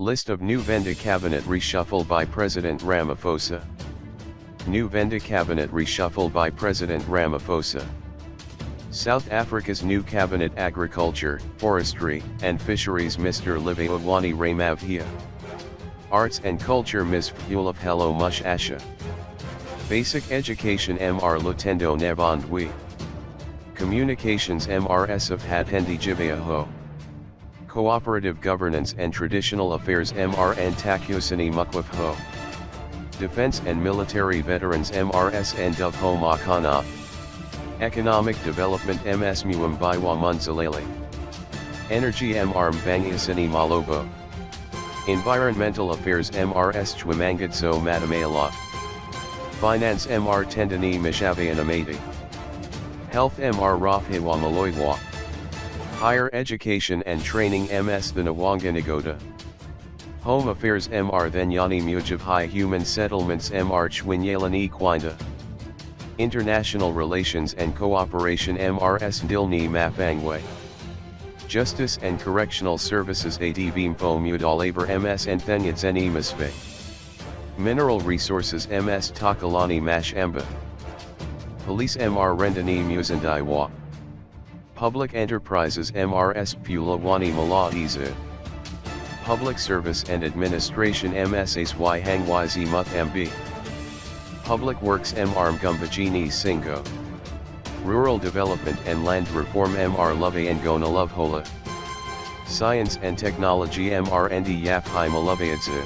List of new Venda cabinet reshuffle by President Ramaphosa. New Venda cabinet reshuffle by President Ramaphosa. South Africa's new cabinet agriculture, forestry, and fisheries Mr. Livhuwani Ramavhea. Arts and culture Ms. Fhulufhelo Mushasha. Basic education Mr. Lutendo Navandwi. Communications Mrs. of Hatendi Jivayaho. Cooperative governance and traditional affairs Mr. Antakyosini Mukwafho. Defense and military veterans Mrs. and Dlathu Makana. Economic development Ms. Muambiwa Munzalele. Energy Mr. Mbangisini Malobo. Environmental affairs Mrs. Chwimangatso Madamayala. Finance Mr. Tendani Mishavianamati. Health Mr. Ramavhea Maloywa. Higher education and training Ms. Thanawanganagoda. Home affairs Mr. Thanyani Mujibhai Human settlements Mr. Chwinyalani Kwinda. International relations and cooperation Mrs. Dilni Mafangwe. Justice and correctional services Advimfo Mudalabor Ms. Anthanyadzeni Masve. Mineral resources Ms. Takalani Mashamba. Police Mr. Rendani Muzandaiwa. Public enterprises Mrs. Phulufhelo Malaiza. Public service and administration Mrs. Hangwizi Muthambi. Public works Mr. Gumbajini Singo. Rural development and land reform Mr. Livhuwani Livhuwani. Science and technology Mr. Ndi Yafhai Malavayadze.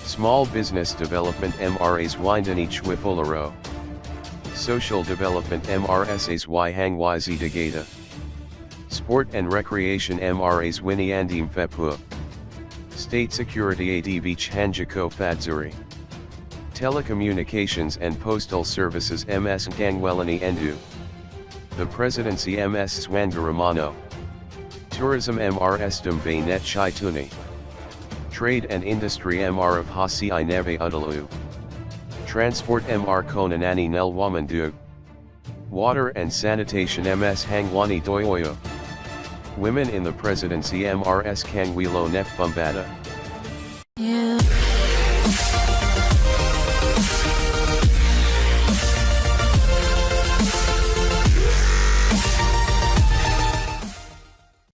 Small business development Mrs. Windani Chwifularo. Social development Mrs. Hangwizi Degata. Sport and recreation Mrs. Winnie Fepua. State security Adv Chanjako Fadzuri. Telecommunications and postal services Ms. Nkangwelani Endu. The presidency Ms. Swangaramano. Tourism Mrs. Dumbe Net Chaituni. Trade and industry Mr. of Hasi Inave Udalu. Transport Mr. Konanani Nelwamandu. Water and sanitation Ms. Hangwani Doyoyo. Women in the presidency Mrs. Kangwilo Nefbumbada.